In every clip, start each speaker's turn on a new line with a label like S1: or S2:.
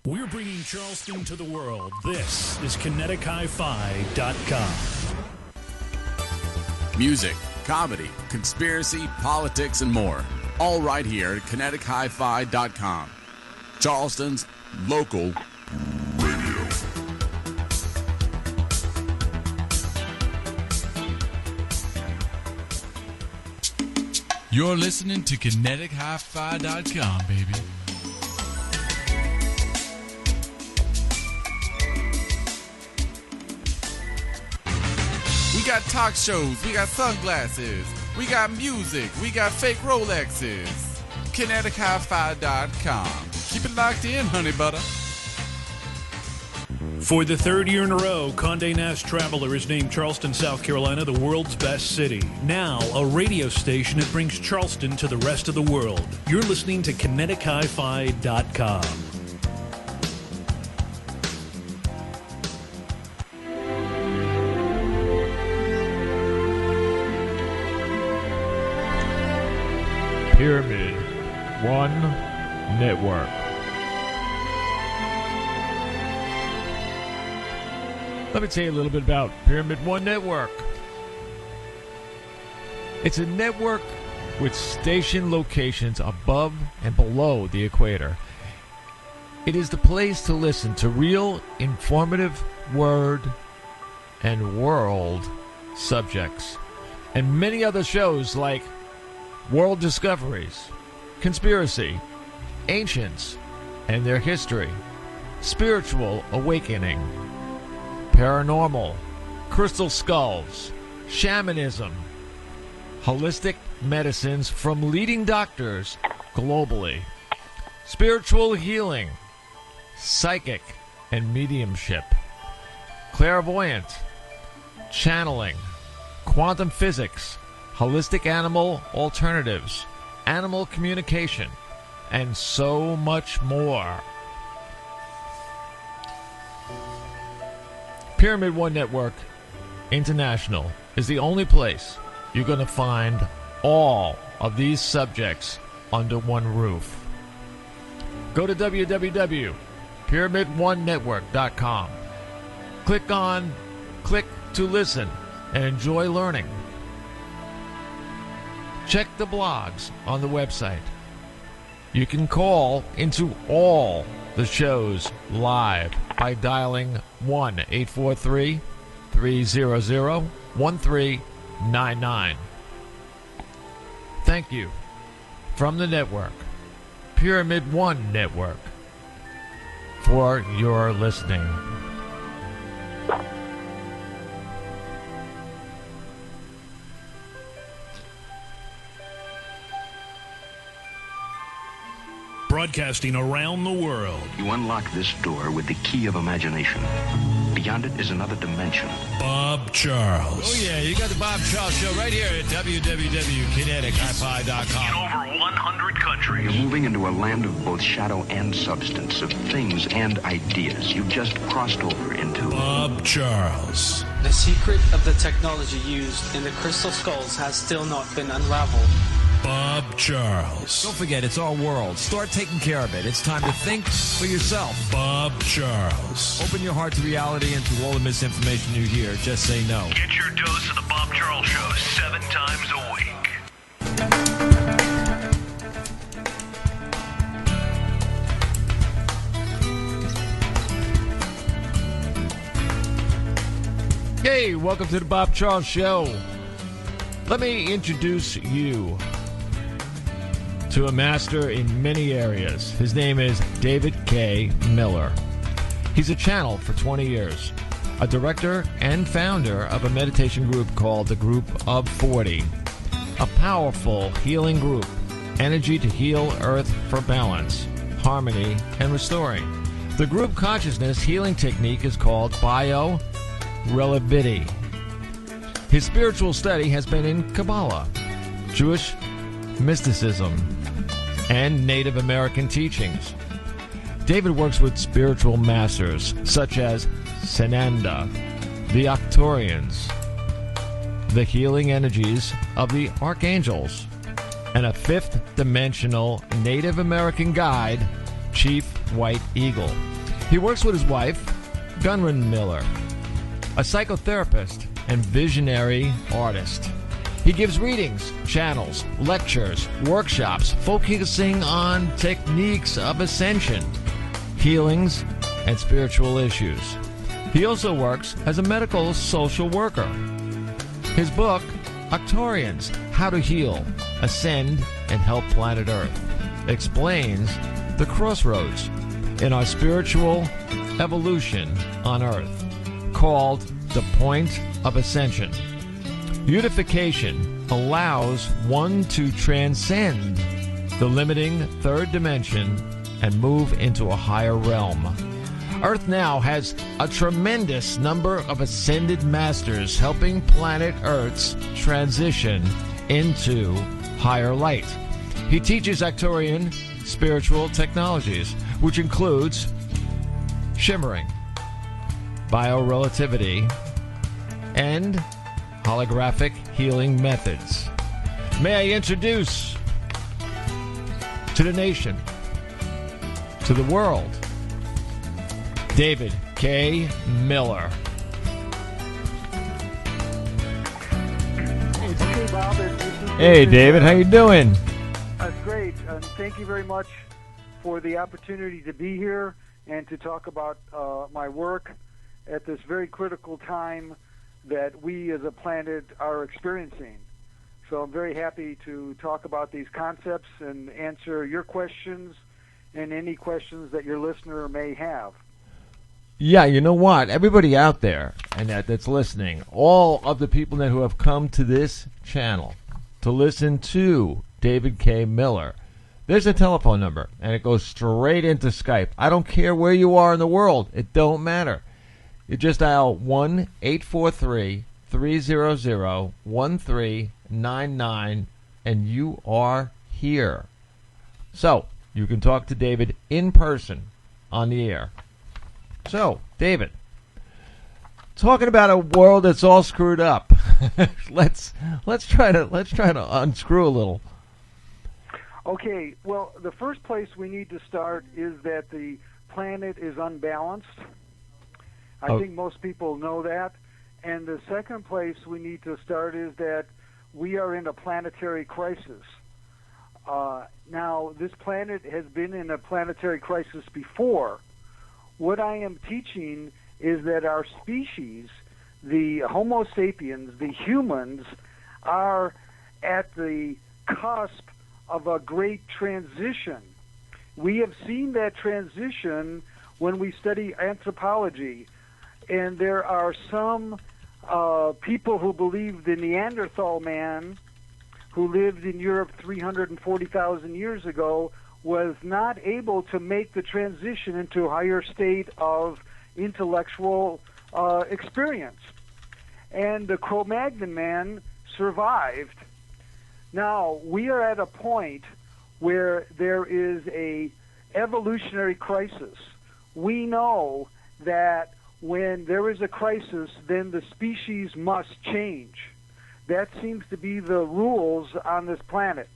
S1: We're bringing Charleston to the world. This is KineticHiFi.com.
S2: Music, comedy, conspiracy, politics, and more. All right here at KineticHiFi.com. Charleston's local radio.
S3: You're listening to KineticHiFi.com, baby.
S2: We got talk shows, we got sunglasses, we got music, we got fake Rolexes. KineticHiFi.com. Keep it locked in, honey butter.
S1: For the third year in a row, Condé Nast Traveler is named Charleston, South Carolina, the world's best city. Now, a radio station that brings Charleston to the rest of the world. You're listening to KineticHiFi.com.
S4: Pyramid One Network. Let me tell you a little bit about Pyramid One Network. It's a network with station locations above and below the equator. It is the place to listen to real, informative word and world subjects, and many other shows like World Discoveries, Conspiracy, Ancients and Their History, Spiritual Awakening, Paranormal, Crystal Skulls, Shamanism, Holistic Medicines from leading doctors globally, Spiritual Healing, Psychic and Mediumship, Clairvoyant, Channeling, Quantum Physics, Holistic Animal Alternatives, Animal Communication, and so much more. Pyramid One Network International is the only place you're going to find all of these subjects under one roof. Go to www.pyramidonenetwork.com. Click to listen and enjoy learning. Check the blogs on the website. You can call into all the shows live by dialing 1-843-300-1399. Thank you from the network, Pyramid One Network, for your listening.
S1: Broadcasting around the world.
S5: You unlock this door with the key of imagination. Beyond it is another dimension.
S1: Bob Charles.
S4: Oh, yeah, you got the Bob Charles Show right here at www.KineticHiFi.com.
S6: In over 100 countries.
S5: You're moving into a land of both shadow and substance, of things and ideas. You just crossed over into...
S1: Bob Charles.
S7: The secret of the technology used in the crystal skulls has still not been unraveled.
S1: Bob Charles.
S8: Don't forget, it's our world. Start taking care of it. It's time to think for yourself.
S1: Bob Charles.
S8: Open your heart to reality and to all the misinformation you hear. Just say no.
S6: Get your dose of the Bob Charles Show 7 times a week.
S4: Hey, welcome to the Bob Charles Show. Let me introduce you to a master in many areas. His name is David K. Miller. He's a channel for 20 years, a director and founder of a meditation group called the Group of 40, a powerful healing group, energy to heal Earth for balance, harmony, and restoring. The group consciousness healing technique is called Bio-relavity. His spiritual study has been in Kabbalah, Jewish mysticism, and Native American teachings. David works with spiritual masters such as Sananda, the Arcturians, the healing energies of the Archangels, and a fifth-dimensional Native American guide, chief white eagle. He works with his wife, Gudrun Miller, a psychotherapist and visionary artist. He gives readings, channels, lectures, workshops focusing on techniques of ascension, healings, and spiritual issues. He also works as a medical social worker. His book, Arcturians, How to Heal, Ascend, and Help Planet Earth, explains the crossroads in our spiritual evolution on Earth, called the Point of Ascension. Unification allows one to transcend the limiting third dimension and move into a higher realm. Earth now has a tremendous number of ascended masters helping planet Earth's transition into higher light. He teaches Arcturian spiritual technologies, which includes shimmering, Bio-relativity, and holographic healing methods. May I introduce to the nation, to the world, David K. Miller.
S9: Hey, Bob.
S4: Hey, David. How you doing?
S9: That's great. Thank you very much for the opportunity to be here and to talk about my work at this very critical time that we as a planet are experiencing. So I'm very happy to talk about these concepts and answer your questions and any questions that your listener may have.
S4: Yeah, you know what? Everybody out there and that's listening, all of the people who have come to this channel to listen to David K. Miller, there's a telephone number, and it goes straight into Skype. I don't care where you are in the world. It don't matter. You just dial 1-843-300-1399, and you are here. So, you can talk to David in person on the air. So, David, talking about a world that's all screwed up. let's try to unscrew a little.
S9: Okay, well, the first place we need to start is that the planet is unbalanced. I think most people know that. And the second place we need to start is that we are in a planetary crisis. Now, this planet has been in a planetary crisis before. What I am teaching is that our species, the Homo sapiens, the humans, are at the cusp of a great transition. We have seen that transition when we study anthropology. And there are some people who believe the Neanderthal man who lived in Europe 340,000 years ago was not able to make the transition into a higher state of intellectual experience. And the Cro-Magnon man survived. Now, we are at a point where there is a evolutionary crisis. We know that when there is a crisis, then the species must change. That seems to be the rules on this planet.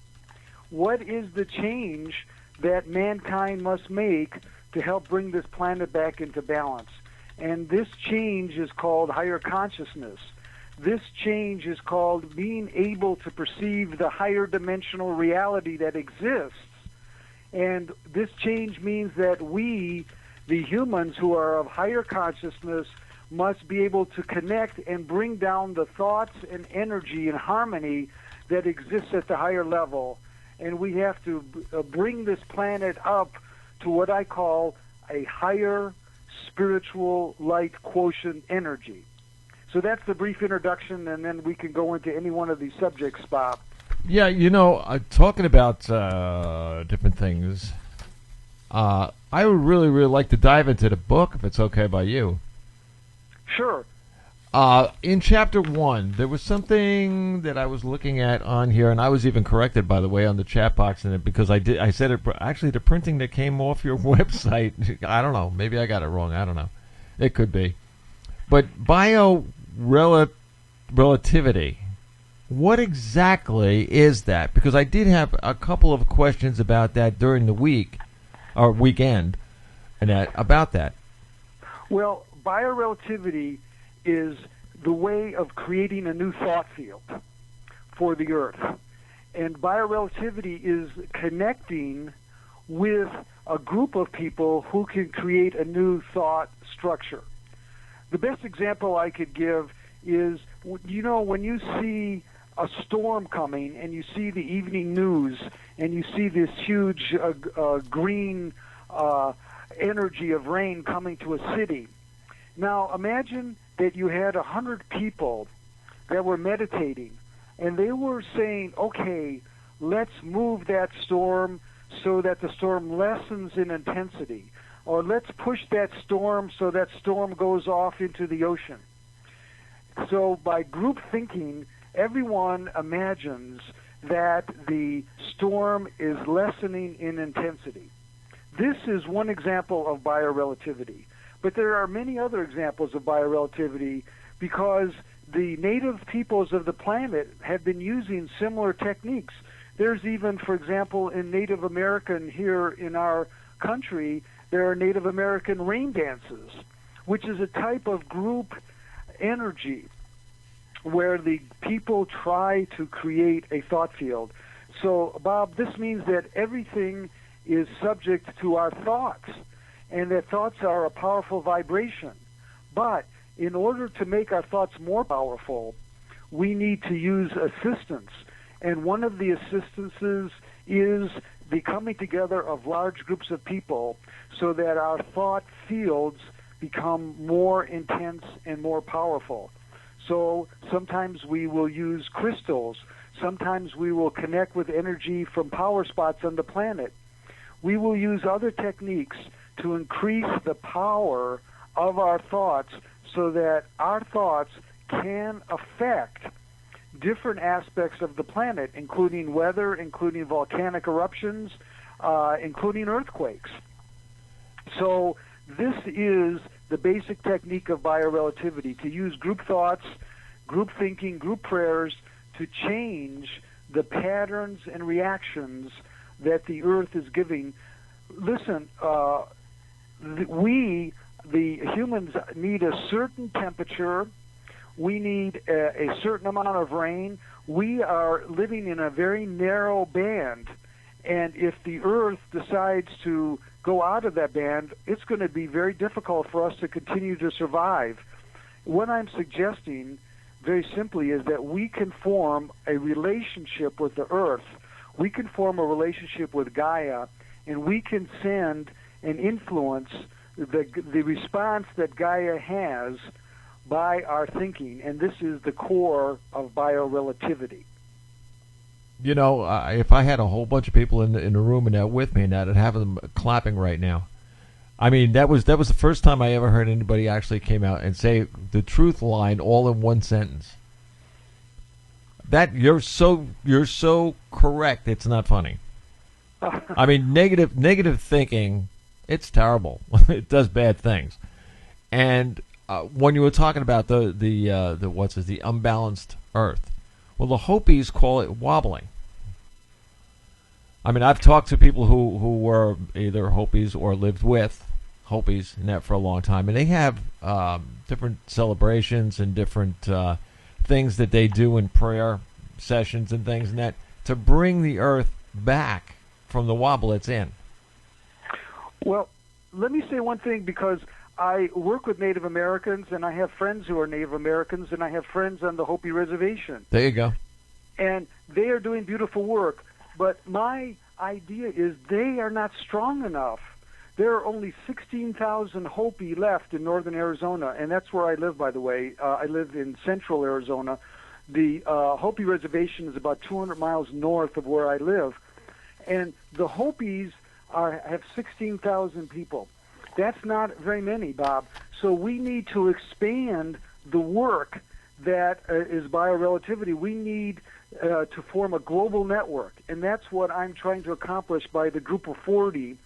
S9: What is the change that mankind must make to help bring this planet back into balance? And this change is called higher consciousness. This change is called being able to perceive the higher dimensional reality that exists. And this change means that we, the humans who are of higher consciousness, must be able to connect and bring down the thoughts and energy and harmony that exists at the higher level. And we have to bring this planet up to what I call a higher spiritual light quotient energy. So that's the brief introduction, and then we can go into any one of these subjects, Bob.
S4: Yeah, you know, talking about different things, I would really like to dive into the book, if it's okay by you.
S9: Sure.
S4: In Chapter 1, there was something that I was looking at on here, and I was even corrected, by the way, on the chat box in it, because I said it, actually, the printing that came off your website, I don't know, maybe I got it wrong, I don't know. It could be. But Bio-relativity, what exactly is that? Because I did have a couple of questions about that during the week, or weekend, and about that.
S9: Well, bio-relativity is the way of creating a new thought field for the Earth. And bio-relativity is connecting with a group of people who can create a new thought structure. The best example I could give is, you know, when you see a storm coming and you see the evening news and you see this huge green energy of rain coming to a city. Now imagine that you had 100 people that were meditating and they were saying, okay, let's move that storm so that the storm lessens in intensity, or let's push that storm so that storm goes off into the ocean. So by group thinking, everyone imagines that the storm is lessening in intensity. This is one example of bio-relativity. But there are many other examples of bio-relativity because the native peoples of the planet have been using similar techniques. There's even, for example, in Native American here in our country, there are Native American rain dances, which is a type of group energy where the people try to create a thought field. So, Bob, this means that everything is subject to our thoughts, and that thoughts are a powerful vibration. But in order to make our thoughts more powerful, we need to use assistance. And one of the assistances is the coming together of large groups of people so that our thought fields become more intense and more powerful. So sometimes we will use crystals. Sometimes we will connect with energy from power spots on the planet. We will use other techniques to increase the power of our thoughts so that our thoughts can affect different aspects of the planet, including weather, including volcanic eruptions, including earthquakes. So this is the basic technique of bio-relativity, to use group thoughts, group thinking, group prayers to change the patterns and reactions that the Earth is giving. Listen, we, the humans, need a certain temperature. We need a certain amount of rain. We are living in a very narrow band, and if the Earth decides to go out of that band, it's going to be very difficult for us to continue to survive. What I'm suggesting, very simply, is that we can form a relationship with the Earth. We can form a relationship with Gaia, and we can send and influence the response that Gaia has by our thinking, and this is the core of bio-relativity.
S4: You know, if I had a whole bunch of people in the room and that with me, and that, I'd have them clapping right now. I mean, that was the first time I ever heard anybody actually came out and say the truth line all in one sentence. That you're so correct. It's not funny. I mean, negative thinking, it's terrible. It does bad things. And when you were talking about the unbalanced Earth, well, the Hopis call it wobbling. I mean, I've talked to people who were either Hopis or lived with Hopis and that for a long time, and they have different celebrations and different things that they do in prayer sessions and things and that to bring the Earth back from the wobble it's in.
S9: Well, let me say one thing, because I work with Native Americans, and I have friends who are Native Americans, and I have friends on the Hopi Reservation.
S4: There you go.
S9: And they are doing beautiful work, but my idea is they are not strong enough. There are only 16,000 Hopi left in northern Arizona, and that's where I live, by the way. I live in central Arizona. The Hopi Reservation is about 200 miles north of where I live, and the Hopis have 16,000 people. That's not very many, Bob. So we need to expand the work that is bio-relativity. We need to form a global network, and that's what I'm trying to accomplish by the Group of 40.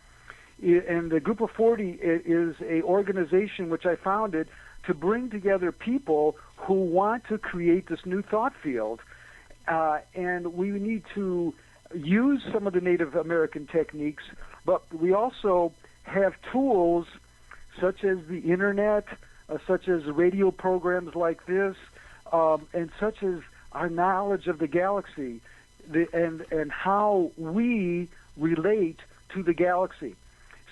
S9: And the Group of 40 is an organization which I founded to bring together people who want to create this new thought field. And we need to use some of the Native American techniques, But we also have tools such as the internet, such as radio programs like this, and such as our knowledge of the galaxy and how we relate to the galaxy.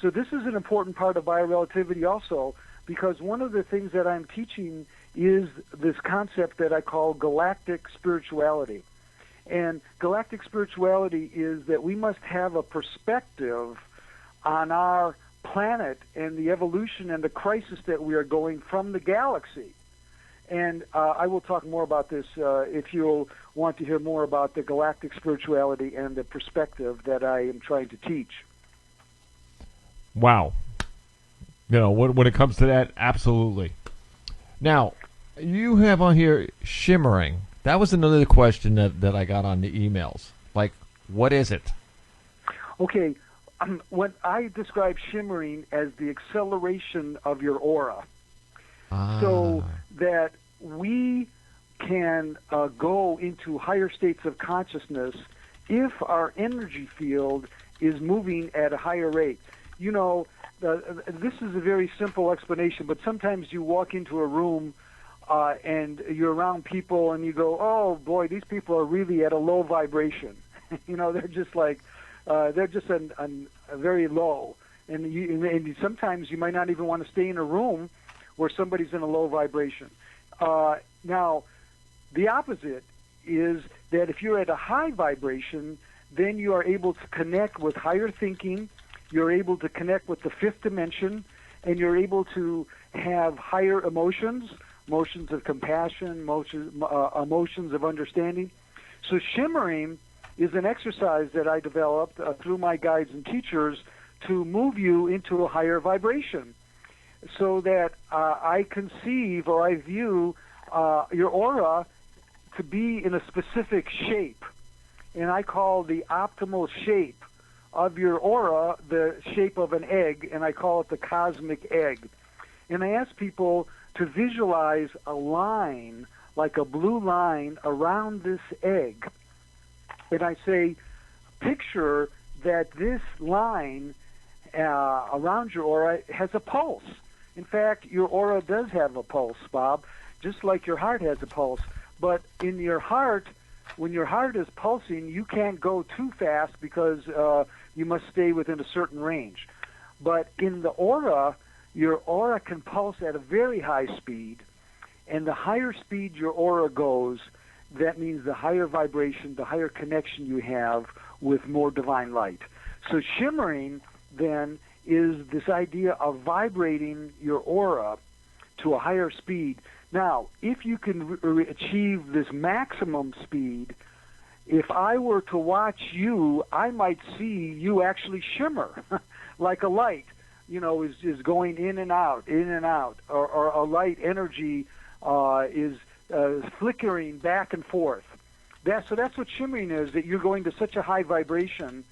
S9: So this is an important part of bio-relativity also, because one of the things that I'm teaching is this concept that I call galactic spirituality. And galactic spirituality is that we must have a perspective on our planet and the evolution and the crisis that we are going from the galaxy. And I will talk more about this if you'll want to hear more about the galactic spirituality and the perspective that I am trying to teach.
S4: Wow. You know, when it comes to that, absolutely. Now, you have on here shimmering. That was another question that I got on the emails. Like, what is it?
S9: Okay. When I describe shimmering as the acceleration of your aura, so that we can go into higher states of consciousness if our energy field is moving at a higher rate. You know, this is a very simple explanation, but sometimes you walk into a room and you're around people and you go, oh boy, these people are really at a low vibration. You know, they're just like, they're just a very low. And sometimes you might not even want to stay in a room where somebody's in a low vibration. Now, the opposite is that if you're at a high vibration, then you are able to connect with higher thinking, you're able to connect with the fifth dimension, and you're able to have higher emotions of compassion, emotions of understanding. So shimmering is an exercise that I developed through my guides and teachers to move you into a higher vibration, so that I conceive or I view your aura to be in a specific shape. And I call the optimal shape of your aura the shape of an egg, and I call it the cosmic egg. And I ask people to visualize a line, like a blue line, around this egg. And I say, picture that this line around your aura has a pulse. In fact, your aura does have a pulse, Bob, just like your heart has a pulse. But in your heart, when your heart is pulsing, you can't go too fast because you must stay within a certain range. But in the aura, your aura can pulse at a very high speed, and the higher speed your aura goes, that means the higher vibration, the higher connection you have with more divine light. So shimmering, then, is this idea of vibrating your aura to a higher speed. Now, if you can achieve this maximum speed, if I were to watch you, I might see you actually shimmer like a light, you know, is going in and out, or a light energy is flickering back and forth. So that's what shimmering is, that you're going to such a high vibration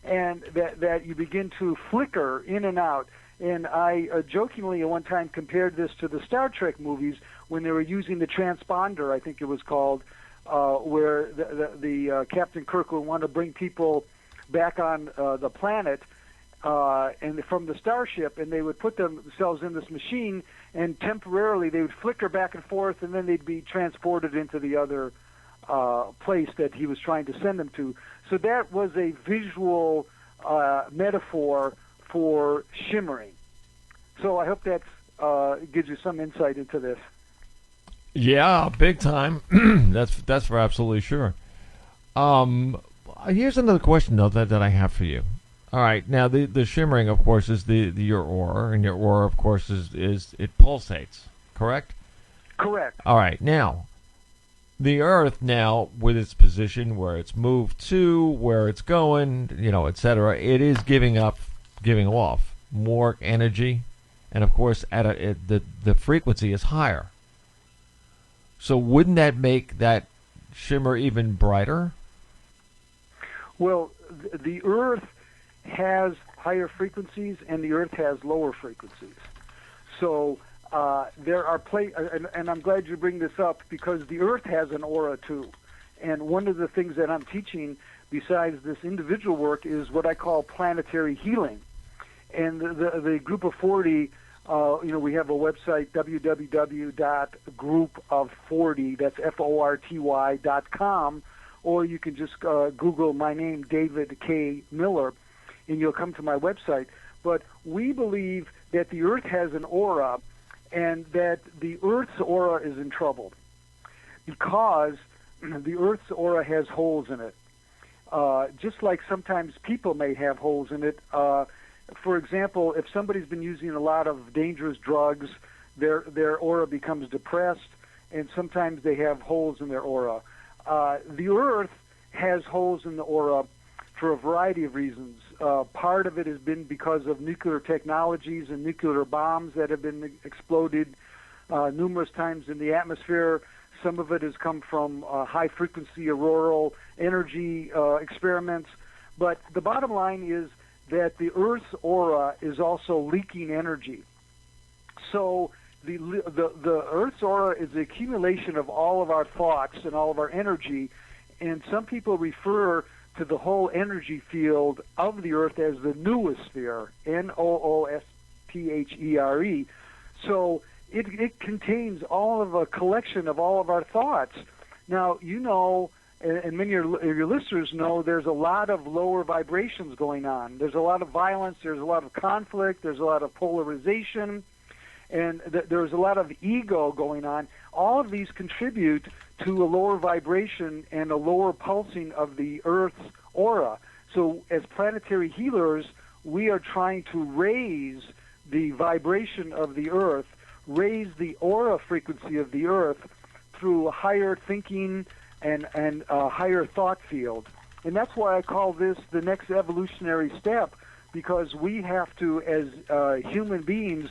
S9: and that you begin to flicker in and out. And I jokingly at one time compared this to the Star Trek movies when they were using the transponder, I think it was called, where the Captain Kirk would want to bring people back on the planet and from the starship, and they would put themselves in this machine, and temporarily they would flicker back and forth, and then they'd be transported into the other place that he was trying to send them to. So that was a visual metaphor for shimmering. So I hope that gives you some insight into this.
S4: Yeah, big time. That's for absolutely sure. Here's another question though that I have for you. All right, now the shimmering, of course, is your aura, and your aura, of course, is it pulsates, correct?
S9: Correct.
S4: All right, now the Earth now with its position, where it's moved to, where it's going, you know, etc. It is giving off more energy, and of course, the frequency is higher. So wouldn't that make that shimmer even brighter?
S9: Well, the Earth has higher frequencies and the Earth has lower frequencies. So there are and I'm glad you bring this up, because the Earth has an aura too. And one of the things that I'm teaching, besides this individual work, is what I call planetary healing. And the Group of 40, we have a website, www.groupof40, that's FORTY.com, or you can just Google my name, David K. Miller, and you'll come to my website. But we believe that the Earth has an aura, and that the Earth's aura is in trouble because the Earth's aura has holes in it. Just like sometimes people may have holes in it. For example, if somebody's been using a lot of dangerous drugs, their aura becomes depressed, and sometimes they have holes in their aura. The Earth has holes in the aura for a variety of reasons. Part of it has been because of nuclear technologies and nuclear bombs that have been exploded numerous times in the atmosphere. Some of it has come from high-frequency auroral energy experiments. But the bottom line is that the Earth's aura is also leaking energy. So the Earth's aura is the accumulation of all of our thoughts and all of our energy, and some people refer to the whole energy field of the Earth as the noosphere, Noosthere. So it contains all of a collection of all of our thoughts. Now, you know, and many of your listeners know, there's a lot of lower vibrations going on. There's a lot of violence, there's a lot of conflict, there's a lot of polarization, and there's a lot of ego going on. All of these contribute to a lower vibration and a lower pulsing of the Earth's aura. So as planetary healers, we are trying to raise the vibration of the Earth, raise the aura frequency of the Earth through higher thinking and a higher thought field. And that's why I call this the next evolutionary step, because we have to, as human beings,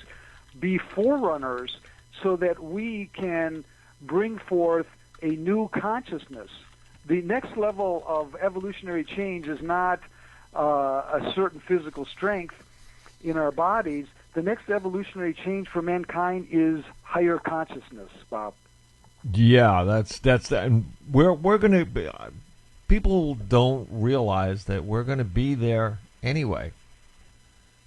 S9: be forerunners so that we can bring forth a new consciousness. The next level of evolutionary change is not a certain physical strength in our bodies. The next evolutionary change for mankind is higher consciousness, Bob.
S4: Yeah, that's that. And we're going to be, people don't realize that we're going to be there anyway.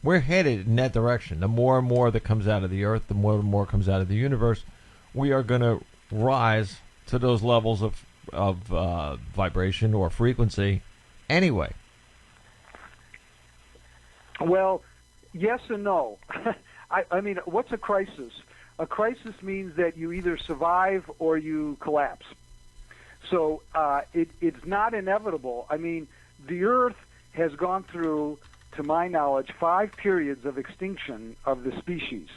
S4: We're headed in that direction. The more and more that comes out of the Earth, the more and more comes out of the universe, we are going to rise to those levels of vibration or frequency anyway.
S9: Well, yes and no. I mean, what's a crisis? A crisis means that you either survive or you collapse. So it's not inevitable. I mean, the Earth has gone through, to my knowledge, 5 periods of extinction of the species.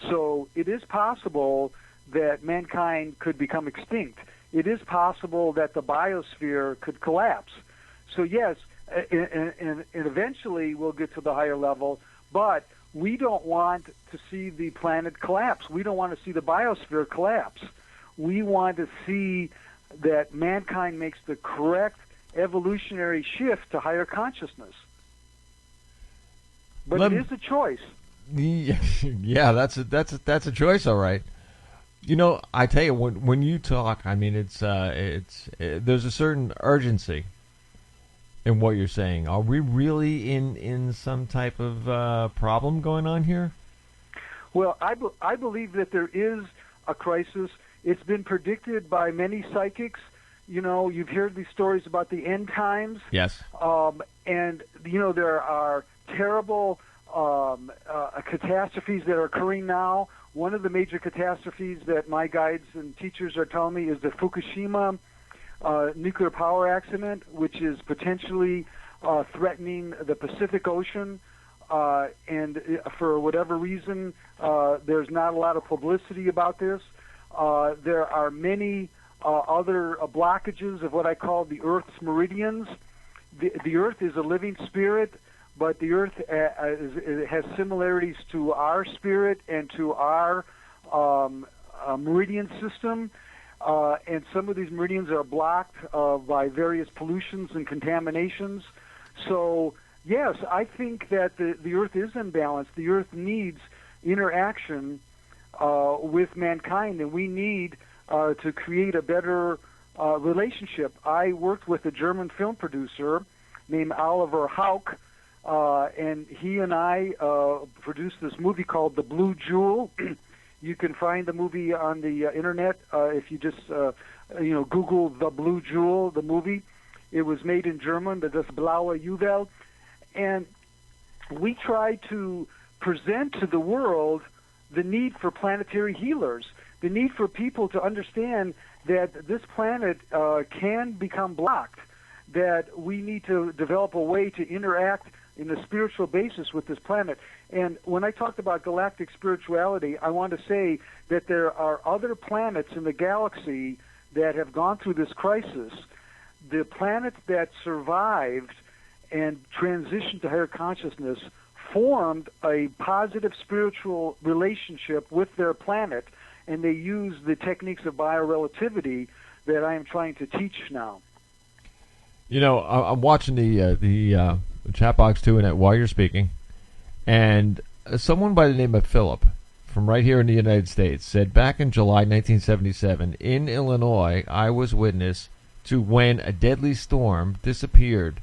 S9: So it is possible that mankind could become extinct. It is possible that the biosphere could collapse. So yes, and eventually we'll get to the higher level, but we don't want to see the planet collapse. We don't want to see the biosphere collapse. We want to see that mankind makes the correct evolutionary shift to higher consciousness. But it is a choice.
S4: Yeah, that's a choice, all right. You know, I tell you, when you talk, I mean, it's there's a certain urgency in what you're saying. Are we really in some type of problem going on here?
S9: Well, I believe that there is a crisis. It's been predicted by many psychics. You know, you've heard these stories about the end times.
S4: Yes.
S9: And, you know, there are terrible catastrophes that are occurring now. One of the major catastrophes that my guides and teachers are telling me is the Fukushima nuclear power accident, which is potentially threatening the Pacific Ocean. And for whatever reason, there's not a lot of publicity about this. There are many other blockages of what I call the Earth's meridians. The Earth is a living spirit, but the Earth has similarities to our spirit and to our meridian system. And some of these meridians are blocked by various pollutions and contaminations. So, yes, I think that the Earth is imbalanced. The Earth needs interaction with mankind, and we need to create a better relationship. I worked with a German film producer named Oliver Hauck, and he and I produced this movie called The Blue Jewel. You can find the movie on the internet if you just Google The Blue Jewel, the movie. It was made in German, Das Blaue Juwel, and we tried to present to the world the need for planetary healers, the need for people to understand that this planet can become blocked, that we need to develop a way to interact in a spiritual basis with this planet. And when I talked about galactic spirituality, I want to say that there are other planets in the galaxy that have gone through this crisis. The planets that survived and transitioned to higher consciousness formed a positive spiritual relationship with their planet, and they use the techniques of bio-relativity that I am trying to teach now.
S4: You know, I'm watching the chat box too, and while you're speaking, and someone by the name of Philip from right here in the United States said, back in July 1977 in Illinois, I was witness to when a deadly storm disappeared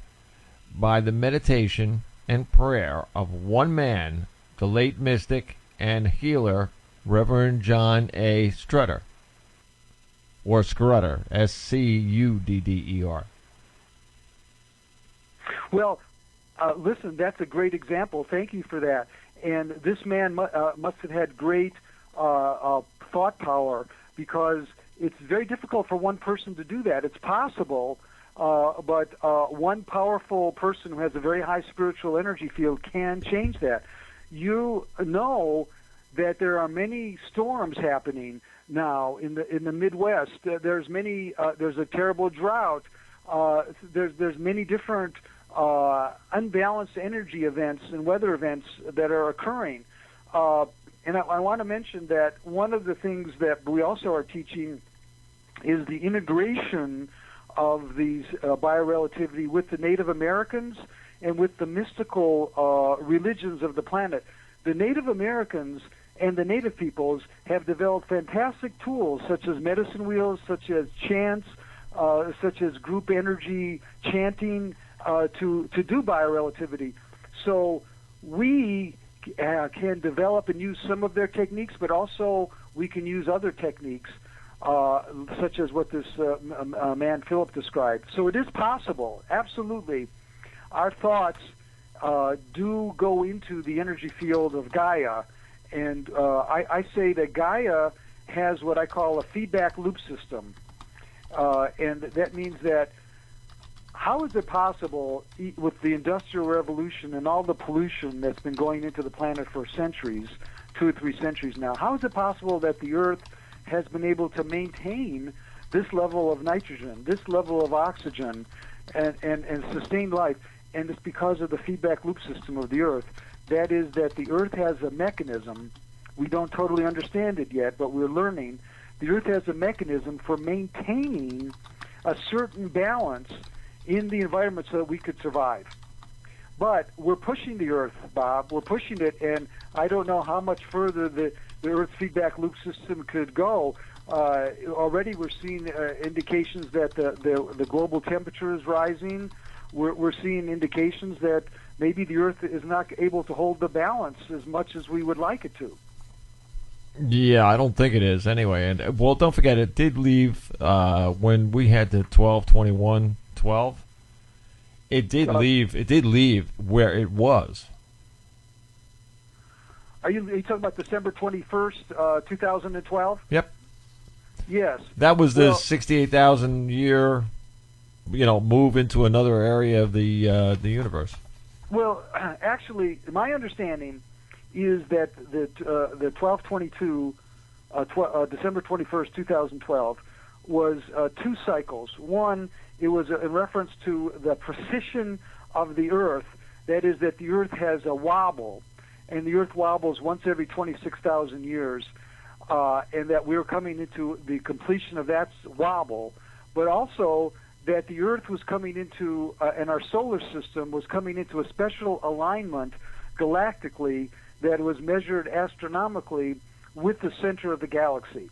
S4: by the meditation and prayer of one man, the late mystic and healer, Reverend John A. Strutter, or Scudder, Scudder.
S9: Well, listen, that's a great example. Thank you for that. And this man must have had great thought power, because it's very difficult for one person to do that. It's possible, but one powerful person who has a very high spiritual energy field can change that. You know that there are many storms happening now in the Midwest. There's a terrible drought. There's many different unbalanced energy events and weather events that are occurring. And I want to mention that one of the things that we also are teaching is the integration of these bio-relativity with the Native Americans and with the mystical religions of the planet. The Native Americans and the Native peoples have developed fantastic tools, such as medicine wheels, such as chants, such as group energy chanting, to do bio-relativity. So we can develop and use some of their techniques, but also we can use other techniques, such as what this man Philip described. So it is possible, absolutely. Our thoughts do go into the energy field of Gaia, and I say that Gaia has what I call a feedback loop system, and that means that how is it possible, with the Industrial Revolution and all the pollution that's been going into the planet for centuries, 2 or 3 centuries now, how is it possible that the Earth has been able to maintain this level of nitrogen, this level of oxygen, and sustain life? And it's because of the feedback loop system of the Earth. That is that the Earth has a mechanism. We don't totally understand it yet, but we're learning. The Earth has a mechanism for maintaining a certain balance in the environment so that we could survive. But we're pushing the Earth, Bob. We're pushing it, and I don't know how much further the Earth's feedback loop system could go. Already we're seeing indications that the global temperature is rising. We're seeing indications that maybe the Earth is not able to hold the balance as much as we would like it to.
S4: Yeah, I don't think it is anyway. And well, don't forget, it did leave when we had the 12-21-12. It did leave. It did leave where it was.
S9: Are you talking about December 21st, 2012?
S4: Yep.
S9: Yes.
S4: That was the 68,000 year, move into another area of the universe.
S9: Well, actually, my understanding is that the 12/22, December 21st, 2012, was 2 cycles. One, it was in reference to the precision of the Earth. That is, that the Earth has a wobble, and the Earth wobbles once every 26,000 years, and that we were coming into the completion of that wobble, but also that the Earth was coming into, and our solar system was coming into a special alignment galactically that was measured astronomically with the center of the galaxy.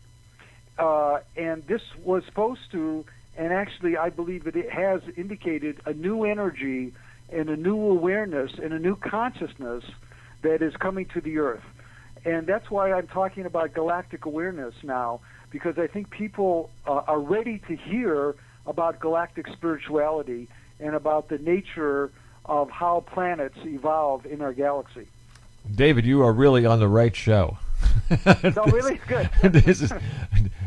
S9: And this was supposed to and actually I believe that it has indicated a new energy and a new awareness and a new consciousness that is coming to the Earth. And that's why I'm talking about galactic awareness now, because I think people are ready to hear about galactic spirituality and about the nature of how planets evolve in our galaxy.
S4: David, you are really on the right show.
S9: No, really? Good.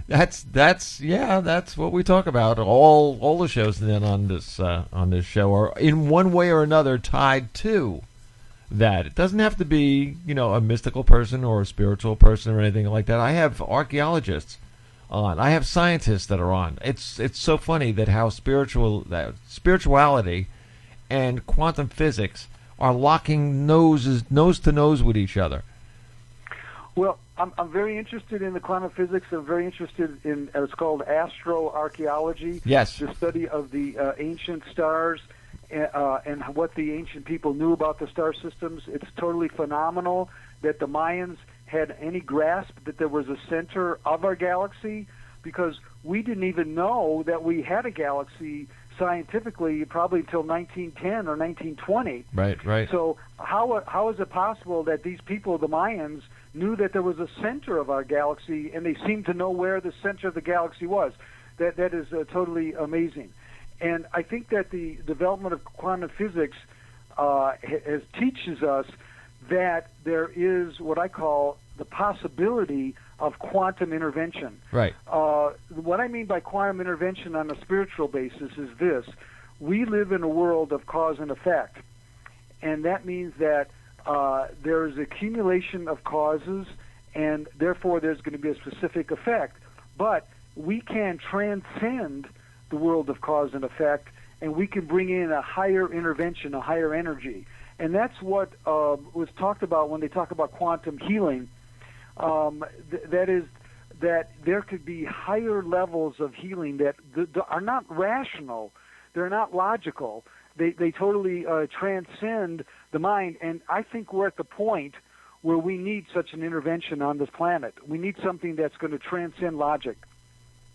S4: That's what we talk about. All the shows then on this show are in one way or another tied to that. It doesn't have to be, a mystical person or a spiritual person or anything like that. I have archaeologists on. I have scientists that are on. It's so funny that how spirituality and quantum physics are locking nose to nose with each other.
S9: Well, I'm very interested in the quantum physics. I'm very interested in it's called astroarchaeology.
S4: Yes.
S9: The study of the ancient stars and what the ancient people knew about the star systems. It's totally phenomenal that the Mayans had any grasp that there was a center of our galaxy, because we didn't even know that we had a galaxy scientifically probably until 1910 or 1920.
S4: Right.
S9: So how is it possible that these people, the Mayans, knew that there was a center of our galaxy, and they seemed to know where the center of the galaxy was? That is totally amazing. And I think that the development of quantum physics teaches us that there is what I call the possibility of quantum intervention.
S4: Right.
S9: What I mean by quantum intervention on a spiritual basis is this. We live in a world of cause and effect, and that means that there is accumulation of causes, and therefore there's going to be a specific effect. But we can transcend the world of cause and effect, and we can bring in a higher intervention, a higher energy. And that's what was talked about when they talk about quantum healing. That is that there could be higher levels of healing that are not rational, they're not logical. They totally transcend the mind, and I think we're at the point where we need such an intervention on this planet. We need something that's going to transcend logic.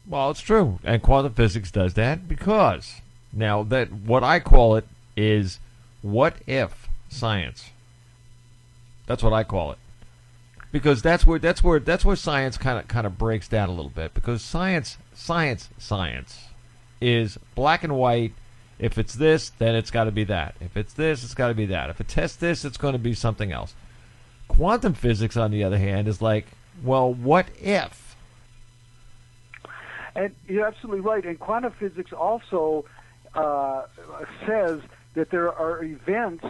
S4: Well, it's true, and quantum physics does that because now that what I call it is what if science. That's what I call it, because that's where science kind of breaks down a little bit, because science is black and white. If it's this, then it's got to be that. If it's this, it's got to be that. If it tests this, it's going to be something else. Quantum physics, on the other hand, is like, well, what if?
S9: And you're absolutely right. And quantum physics also says that there are events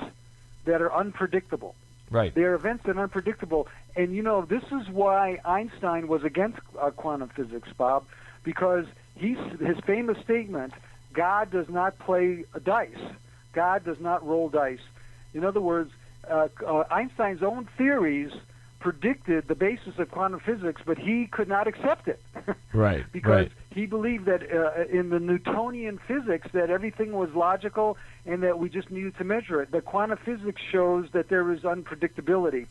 S9: that are unpredictable.
S4: Right.
S9: There are events that are unpredictable. And, this is why Einstein was against quantum physics, Bob, because his famous statement, God does not play dice. God does not roll dice. In other words, Einstein's own theories predicted the basis of quantum physics, but he could not accept it.
S4: Right.
S9: Because he believed that in the Newtonian physics that everything was logical and that we just needed to measure it. But quantum physics shows that there is unpredictability.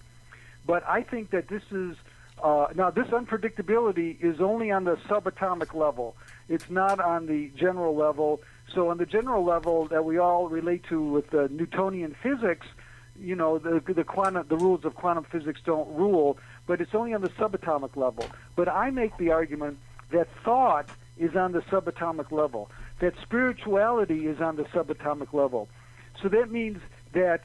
S9: But I think that this is now this unpredictability is only on the subatomic level. It's not on the general level. So on the general level that we all relate to with the Newtonian physics, the rules of quantum physics don't rule, but it's only on the subatomic level. But I make the argument that thought is on the subatomic level, that spirituality is on the subatomic level. So that means that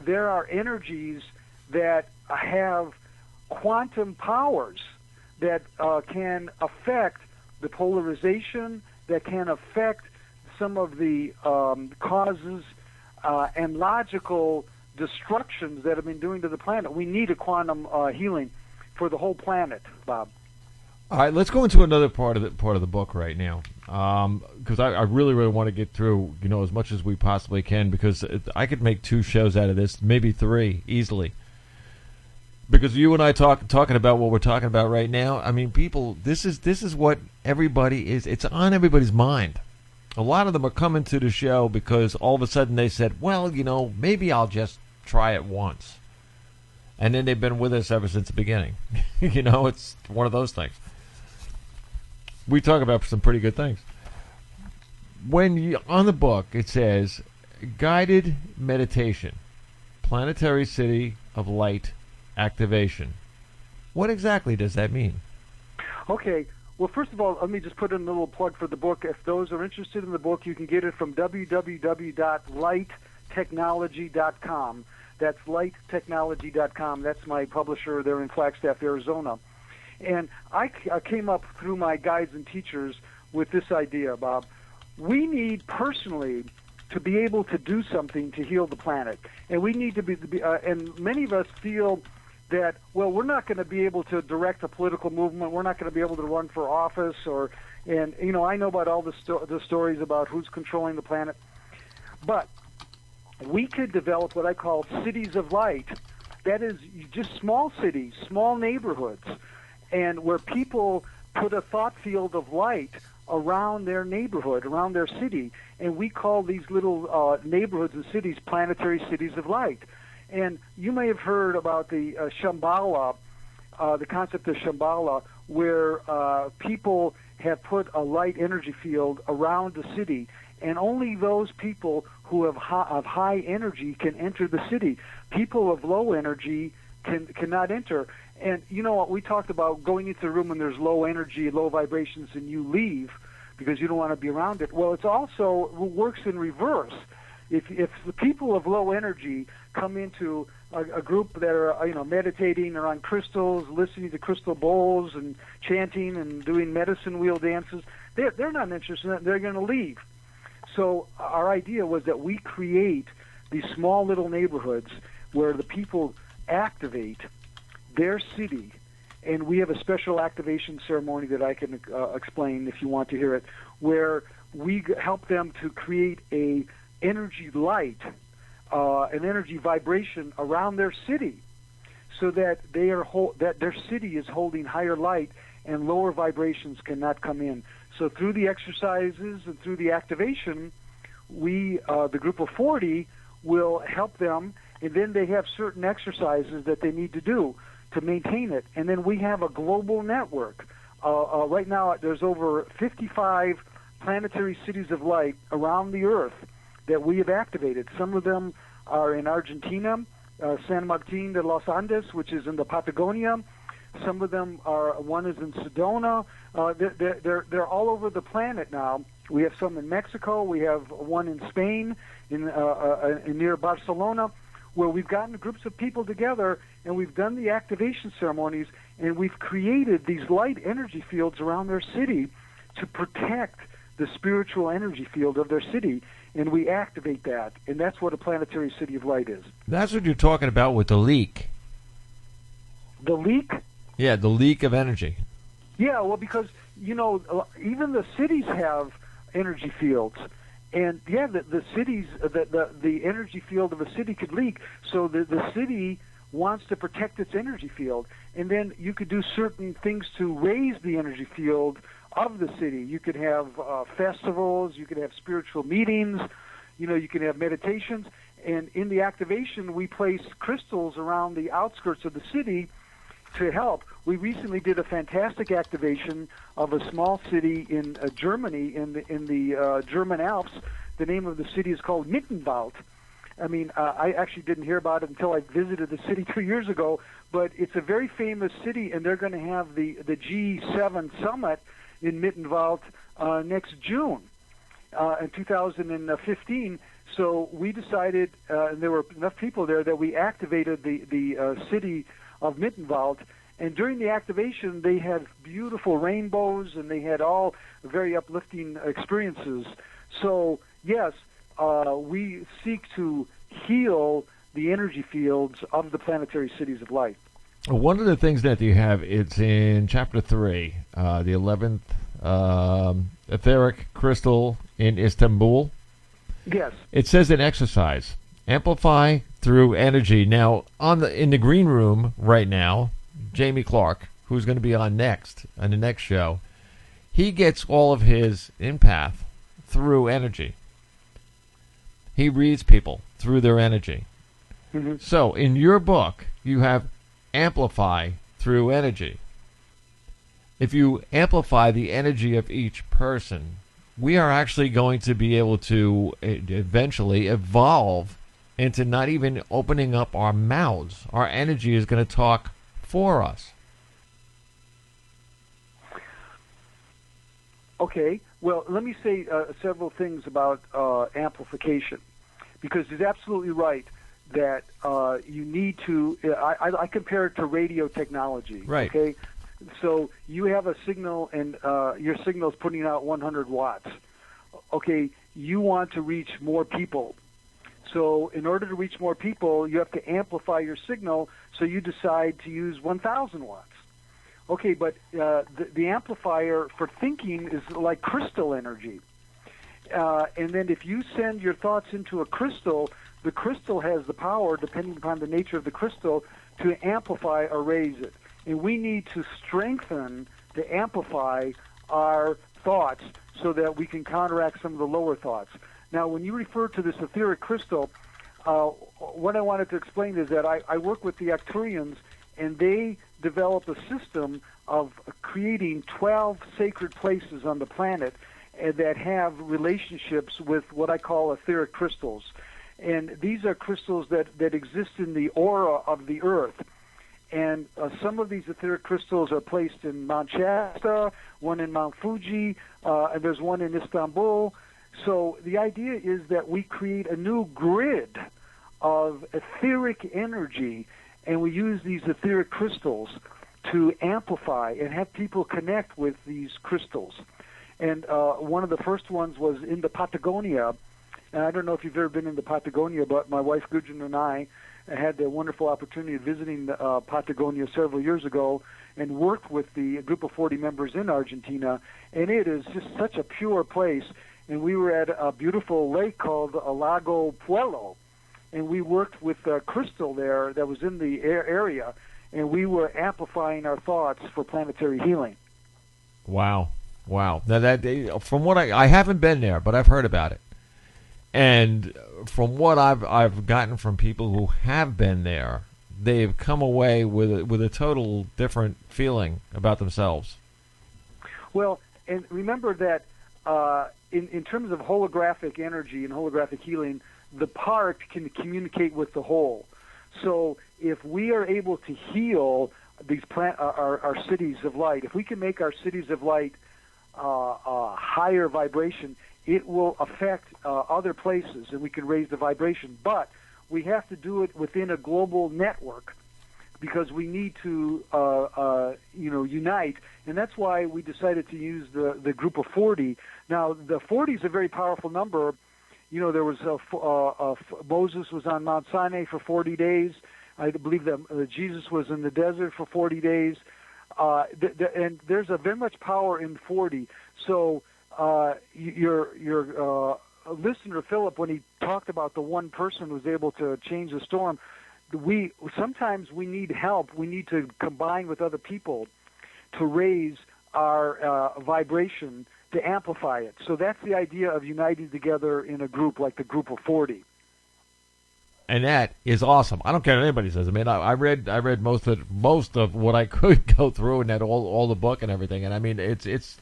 S9: there are energies that have quantum powers that can affect the polarization, that can affect some of the causes and logical destructions that have been doing to the planet. We need a quantum healing for the whole planet, Bob.
S4: All right, let's go into another part of the book right now, because I really want to get through as much as we possibly can, because I could make 2 shows out of this, maybe 3 easily. Because you and I talking about what we're talking about right now, I mean, people, this is what everybody is. It's on everybody's mind. A lot of them are coming to the show because all of a sudden they said, well, maybe I'll just try it once. And then they've been with us ever since the beginning. It's one of those things. We talk about some pretty good things. when you, on the book it says guided meditation, planetary city of light activation. What exactly does that mean?
S9: Okay. Well, first of all, let me just put in a little plug for the book. If those are interested in the book, you can get it from www.lighttechnology.com. That's lighttechnology.com. That's my publisher. They're in Flagstaff, Arizona. And I came up through my guides and teachers with this idea, Bob. We need personally to be able to do something to heal the planet. And we need to be and many of us feel that, well, we're not going to be able to direct a political movement. We're not going to be able to run for office, and I know about all the stories about who's controlling the planet. But we could develop what I call cities of light. That is just small cities, small neighborhoods, and where people put a thought field of light around their neighborhood, around their city, and we call these little neighborhoods and cities planetary cities of light. And you may have heard about the Shambhala, the concept of Shambhala, where people have put a light energy field around the city, and only those people who have high energy can enter the city. People of low energy cannot enter. And you know what, we talked about going into the room when there's low energy, low vibrations, and you leave because you don't want to be around it. Well, it also works in reverse. If the people of low energy come into a group that are meditating or on crystals, listening to crystal bowls and chanting and doing medicine wheel dances, they're not interested in that. They're going to leave. So our idea was that we create these small little neighborhoods where the people activate their city, and we have a special activation ceremony that I can explain if you want to hear it, where we help them to create a energy light, an energy vibration around their city, so that that their city is holding higher light and lower vibrations cannot come in. So through the exercises and through the activation, we, the group of 40, will help them, and then they have certain exercises that they need to do to maintain it. And then we have a global network. Right now, there's over 55 planetary cities of light around the Earth that we have activated. Some of them are in Argentina, San Martin de los Andes, which is in the Patagonia. Some of them are, one is in Sedona. They're all over the planet now. We have some in Mexico. We have one in Spain, in near Barcelona, where we've gotten groups of people together and we've done the activation ceremonies, and we've created these light energy fields around their city to protect the spiritual energy field of their city, and we activate that, and that's what a planetary city of light is.
S4: That's what you're talking about with the leak.
S9: The leak?
S4: Yeah, the leak of energy.
S9: Yeah, well, because, even the cities have energy fields. And, yeah, the cities, the energy field of a city could leak, so the city wants to protect its energy field. And then you could do certain things to raise the energy field of the city. You could have festivals, you could have spiritual meetings, you can have meditations. And in the activation, we place crystals around the outskirts of the city to help. We recently did a fantastic activation of a small city in Germany, in the German Alps. The name of the city is called Mittenwald. I mean, I actually didn't hear about it until I visited the city 2 years ago, but it's a very famous city, and they're going to have the G7 summit in Mittenwald next June in 2015. So we decided, and there were enough people there, that we activated the city of Mittenwald. And during the activation, they had beautiful rainbows, and they had all very uplifting experiences. So, yes, we seek to heal the energy fields of the planetary cities of light.
S4: One of the things that you have, it's in Chapter 3, the 11th etheric crystal in Istanbul.
S9: Yes.
S4: It says an exercise, amplify through energy. Now, in the green room right now, Jamie Clark, who's going to be on the next show, he gets all of his empath through energy. He reads people through their energy. Mm-hmm. So, in your book, you have amplify through energy. If you amplify the energy of each person, we are actually going to be able to eventually evolve into not even opening up our mouths. Our energy is going to talk for us.
S9: Okay, well, let me say several things about amplification, because it's absolutely right that you need to, I compare it to radio technology.
S4: Right.
S9: Okay, so you have a signal, and your signal is putting out 100 watts. Okay, you want to reach more people. So in order to reach more people, you have to amplify your signal, so you decide to use 1,000 watts. Okay, but the amplifier for thinking is like crystal energy. And then if you send your thoughts into a crystal, the crystal has the power, depending upon the nature of the crystal, to amplify or raise it. And we need to strengthen to amplify our thoughts so that we can counteract some of the lower thoughts. Now, when you refer to this etheric crystal, what I wanted to explain is that I work with the Arcturians, and they develop a system of creating 12 sacred places on the planet that have relationships with what I call etheric crystals. And these are crystals that exist in the aura of the earth. And some of these etheric crystals are placed in Mount Shasta, one in Mount Fuji, and there's one in Istanbul. So the idea is that we create a new grid of etheric energy, and we use these etheric crystals to amplify and have people connect with these crystals. And one of the first ones was in the Patagonia. And I don't know if you've ever been in the Patagonia, but my wife Gudrun and I had the wonderful opportunity of visiting Patagonia several years ago and worked with the group of 40 members in Argentina. And it is just such a pure place. And we were at a beautiful lake called Lago Puelo. And we worked with crystal there that was in the area, and we were amplifying our thoughts for planetary healing.
S4: Wow. Now that, from what I haven't been there, but I've heard about it. And from what I've gotten from people who have been there, they've come away with a total different feeling about themselves.
S9: Well, and remember that in terms of holographic energy and holographic healing, the part can communicate with the whole. So if we are able to heal these our cities of light, if we can make our cities of light higher vibration, it will affect other places, and we can raise the vibration. But we have to do it within a global network, because we need to unite, and that's why we decided to use the group of 40. Now, the 40 is a very powerful number. You know, there was Moses was on Mount Sinai for 40 days. I believe that Jesus was in the desert for 40 days. And there's a very much power in 40. So your listener, Philip, when he talked about the one person who was able to change the storm, sometimes we need help. We need to combine with other people to raise our vibration, to amplify it. So that's the idea of uniting together in a group like the group of 40.
S4: And that is awesome. I don't care what anybody says. I mean, I read most of what I could go through, and that all the book and everything. And I mean, it's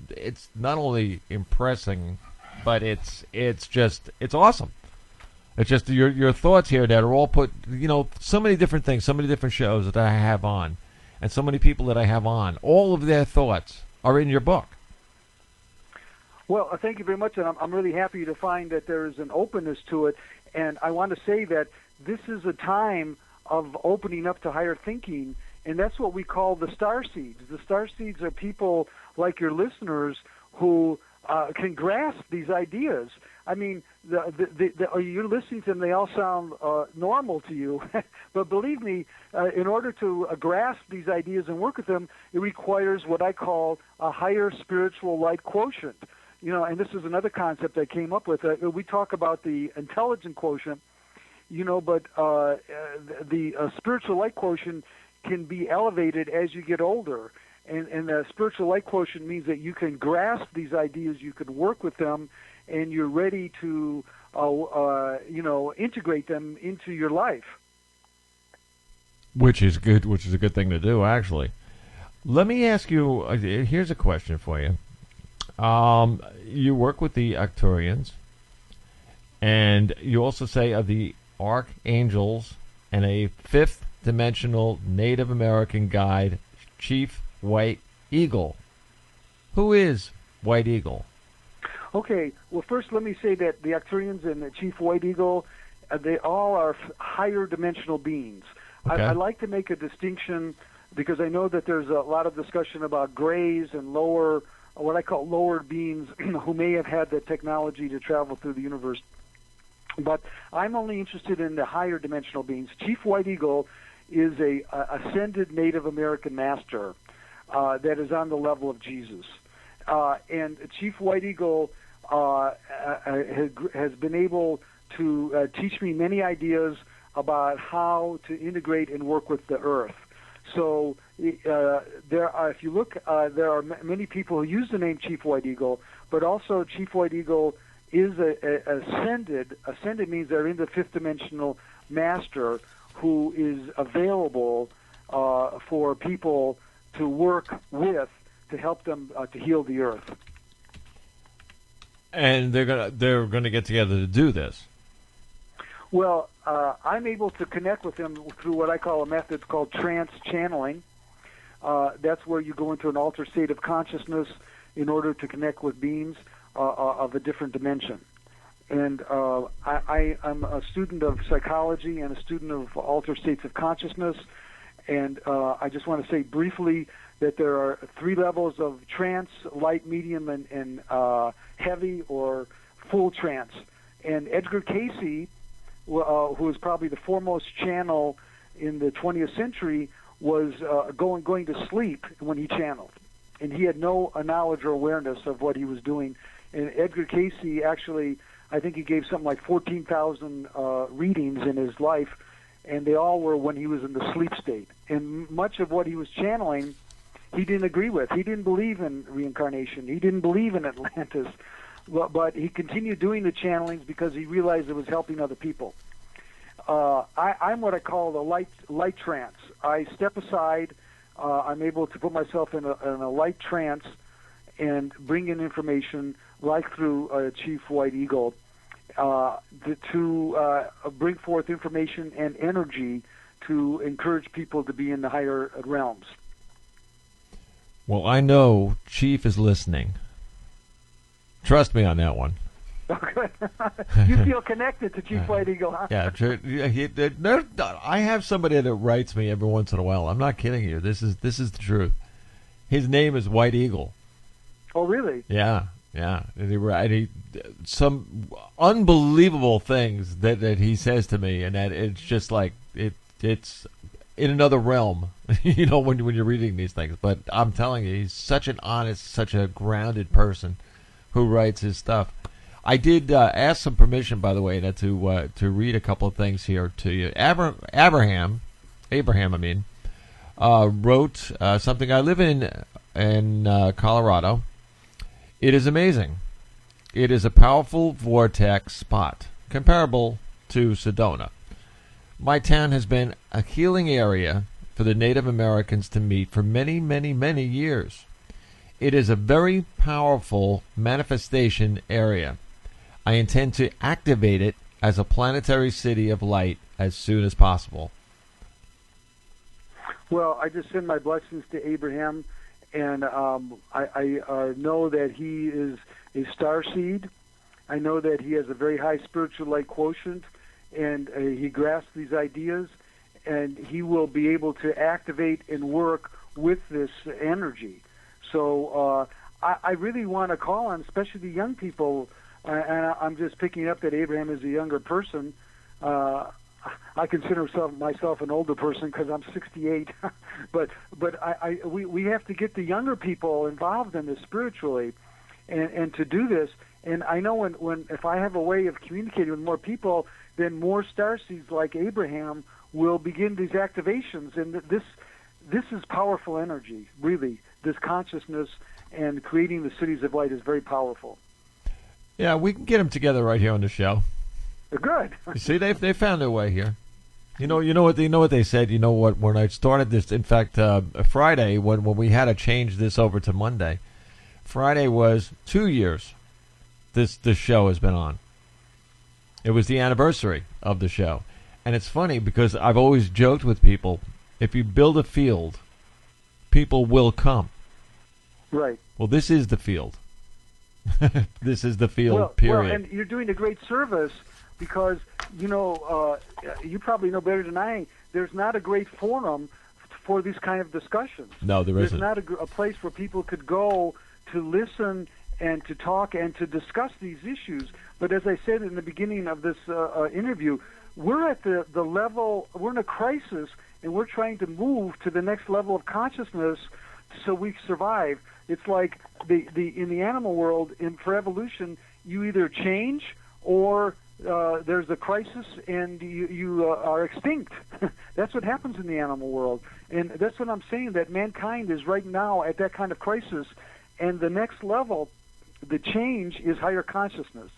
S4: not only impressing, but it's awesome. It's just your thoughts here that are all put, so many different things, so many different shows that I have on, and so many people that I have on. All of their thoughts are in your book.
S9: Well, thank you very much, and I'm really happy to find that there is an openness to it. And I want to say that this is a time of opening up to higher thinking, and that's what we call the star seeds. The star seeds are people like your listeners who can grasp these ideas. I mean, you're listening to them, they all sound normal to you. But believe me, in order to grasp these ideas and work with them, it requires what I call a higher spiritual light quotient. And this is another concept I came up with. We talk about the intelligent quotient, but the spiritual light quotient can be elevated as you get older. And the spiritual light quotient means that you can grasp these ideas, you can work with them, and you're ready to, integrate them into your life.
S4: Which is good. Which is a good thing to do, actually. Let me ask you. Here's a question for you. You work with the Arcturians, and you also say of the Archangels and a fifth-dimensional Native American guide, Chief White Eagle. Who is White Eagle?
S9: Okay, well, first let me say that the Arcturians and the Chief White Eagle, they all are higher dimensional beings.
S4: Okay.
S9: I like to make a distinction because I know that there's a lot of discussion about grays and lower, what I call lower beings who may have had the technology to travel through the universe. But I'm only interested in the higher dimensional beings. Chief White Eagle is a ascended Native American master that is on the level of Jesus. And Chief White Eagle has been able to teach me many ideas about how to integrate and work with the earth. So there are, if you look, there are many people who use the name Chief White Eagle, but also Chief White Eagle is ascended. Ascended means they're in the fifth dimensional master who is available for people to work with to help them to heal the earth.
S4: And they're gonna get together to do this.
S9: Well, I'm able to connect with them through what I call a method called trance channeling. That's where you go into an altered state of consciousness in order to connect with beings of a different dimension. And I'm a student of psychology and a student of altered states of consciousness. And I just want to say briefly that there are 3 levels of trance: light, medium, and heavy or full trance. And Edgar Cayce, who is probably the foremost channel in the 20th century, was going to sleep when he channeled. And he had no knowledge or awareness of what he was doing. And Edgar Cayce actually, I think he gave something like 14,000 readings in his life, and they all were when he was in the sleep state. And much of what he was channeling, he didn't agree with. He didn't believe in reincarnation. He didn't believe in Atlantis. But he continued doing the channelings because he realized it was helping other people. I'm what I call the light trance. I step aside. I'm able to put myself in a light trance and bring in information, like through Chief White Eagle, to bring forth information and energy to encourage people to be in the higher realms.
S4: Well, I know Chief is listening. Trust me on that one.
S9: Okay. You feel connected to Chief White Eagle, huh?
S4: Yeah, I have somebody that writes me every once in a while. I'm not kidding you. This is the truth. His name is White Eagle.
S9: Oh, really?
S4: Yeah. And he some unbelievable things that he says to me, and that it's just like it's in another realm, when you're reading these things. But I'm telling you, he's such an honest, such a grounded person who writes his stuff. I did ask some permission, by the way, to read a couple of things here to you. Abraham, wrote something. I live in Colorado. It is amazing. It is a powerful vortex spot, comparable to Sedona. My town has been a healing area for the Native Americans to meet for many, many, many years. It is a very powerful manifestation area. I intend to activate it as a planetary city of light as soon as possible.
S9: Well, I just send my blessings to Abraham, and I know that he is a starseed. I know that he has a very high spiritual light quotient, and he grasps these ideas, and he will be able to activate and work with this energy. So I really want to call on, especially the young people, and I'm just picking up that Abraham is a younger person. I consider myself an older person because I'm 68, but we have to get the younger people involved in this spiritually, and to do this. And I know when if I have a way of communicating with more people, then more starseeds like Abraham will begin these activations, and this is powerful energy, really. This consciousness and creating the cities of light is very powerful.
S4: Yeah, we can get them together right here on the show.
S9: Good.
S4: You see, they found their way here. You know what they said. You know what? When I started this, in fact, Friday when we had to change this over to Monday, Friday was 2 years this show has been on. It was the anniversary of the show. And it's funny because I've always joked with people, if you build a field, people will come.
S9: Right.
S4: Well, this is the field. This is the field, period.
S9: Well, and you're doing a great service because, you probably know better than I, there's not a great forum for these kind of discussions.
S4: No, there isn't.
S9: There's not a place where people could go to listen and to talk and to discuss these issues. But as I said in the beginning of this interview, we're at the level, we're in a crisis, and we're trying to move to the next level of consciousness so we survive. It's like in the animal world, for evolution, you either change or there's a crisis and you are extinct. That's what happens in the animal world. And that's what I'm saying, that mankind is right now at that kind of crisis, and the next level, the change, is higher consciousness.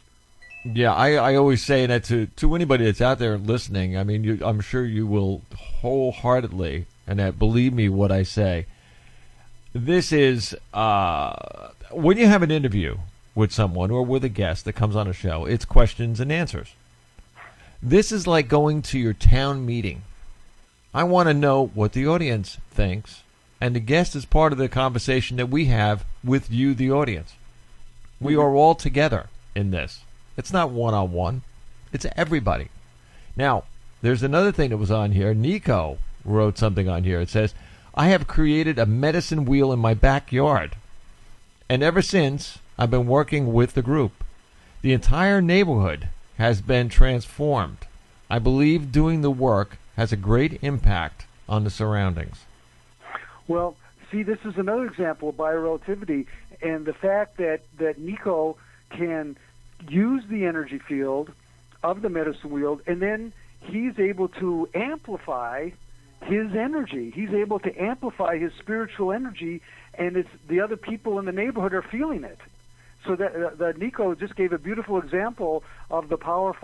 S4: Yeah, I always say that to anybody that's out there listening. I mean, I'm sure you will wholeheartedly, and believe me what I say, this is, when you have an interview with someone or with a guest that comes on a show, it's questions and answers. This is like going to your town meeting. I want to know what the audience thinks, and the guest is part of the conversation that we have with you, the audience. We are all together in this. It's not one-on-one. It's everybody. Now, there's another thing that was on here. Nico wrote something on here. It says, I have created a medicine wheel in my backyard. And ever since, I've been working with the group. The entire neighborhood has been transformed. I believe doing the work has a great impact on the surroundings.
S9: Well, see, this is another example of bio-relativity, and the fact that Nico can use the energy field of the medicine wheel, and then he's able to amplify his energy. He's able to amplify his spiritual energy, and it's the other people in the neighborhood are feeling it. So that Nico just gave a beautiful example of the power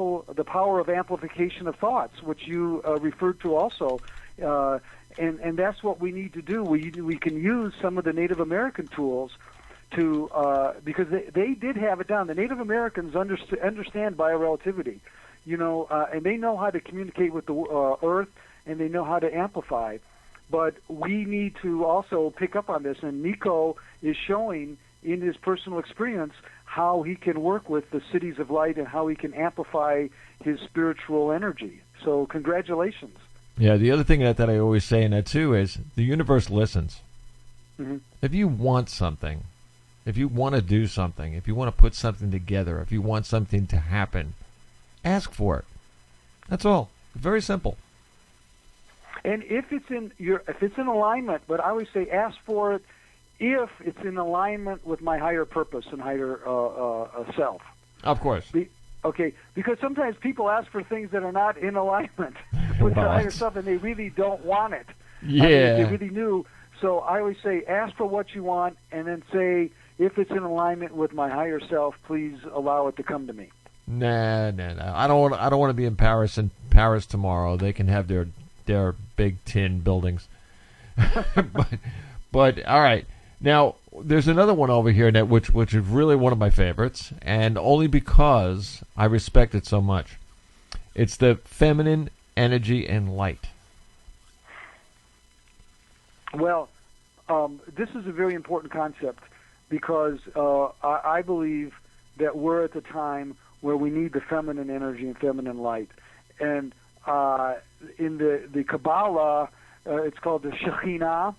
S9: of amplification of thoughts, which you referred to also, and that's what we need to do. We can use some of the Native American tools to because they did have it down. The Native Americans understand bio-relativity, and they know how to communicate with the earth, and they know how to amplify. But we need to also pick up on this, and Nico is showing in his personal experience how he can work with the cities of light and how he can amplify his spiritual energy. So congratulations.
S4: Yeah, the other thing that I always say in that too is the universe listens. Mm-hmm. If you want something, if you want to do something, if you want to put something together, if you want something to happen, ask for it. That's all. Very simple.
S9: And if it's in alignment, but I always say ask for it if it's in alignment with my higher purpose and higher self.
S4: Of course.
S9: Okay, because sometimes people ask for things that are not in alignment with the higher self, and they really don't want it.
S4: Yeah.
S9: They really do. So I always say ask for what you want, and then say, if it's in alignment with my higher self, please allow it to come to me.
S4: Nah. I don't want to be in Paris tomorrow. They can have their big tin buildings. but all right. Now, there's another one over here, which is really one of my favorites, and only because I respect it so much. It's the feminine energy and light.
S9: Well, this is a very important concept because I believe that we're at the time where we need the feminine energy and feminine light. And in the Kabbalah, it's called the Shekhinah,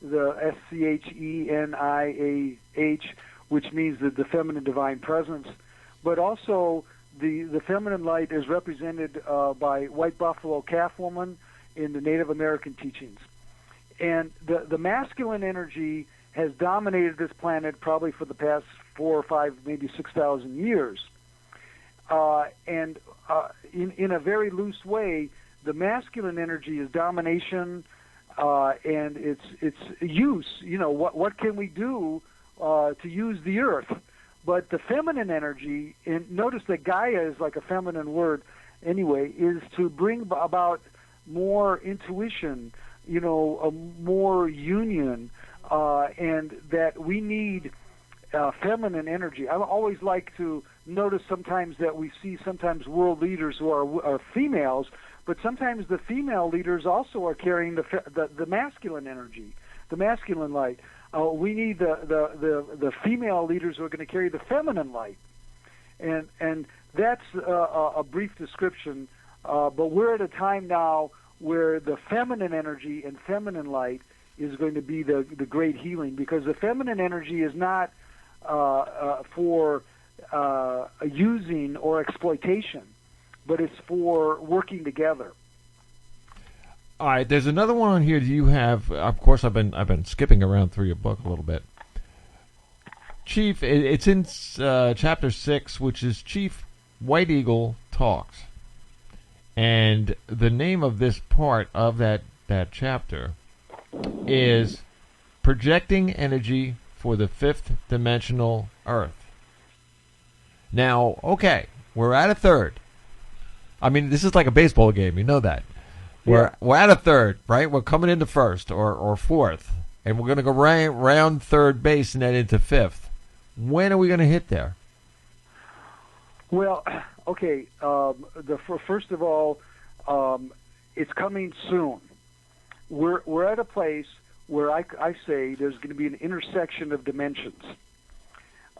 S9: the Scheniah, which means the feminine divine presence. But also, the feminine light is represented by white buffalo calf woman in the Native American teachings. And the masculine energy has dominated this planet probably for the past 4 or 5, maybe 6,000 years. And in a very loose way, the masculine energy is domination, and it's use. What can we do to use the earth? But the feminine energy, and notice that Gaia is like a feminine word anyway, is to bring about more intuition, more union, and that we need feminine energy. I always like to notice sometimes that we see sometimes world leaders who are females, but sometimes the female leaders also are carrying the masculine energy, the masculine light. We need the female leaders who are going to carry the feminine light, and that's a brief description. But we're at a time now where the feminine energy and feminine light is going to be the great healing, because the feminine energy is not for using or exploitation, but it's for working together.
S4: All right, there's another one on here. Do you have? Of course, I've been skipping around through your book a little bit, Chief. It's in chapter 6, which is Chief White Eagle Talks, and the name of this part of that chapter is Projecting Energy for the Fifth Dimensional Earth. Now, okay, we're at a third. I mean, this is like a baseball game, you know that. We're at a third, right? We're coming into first or fourth, and we're going to go round third base and then into fifth. When are we going to hit there?
S9: Well, okay. First of all, it's coming soon. We're at a place where I say there's going to be an intersection of dimensions.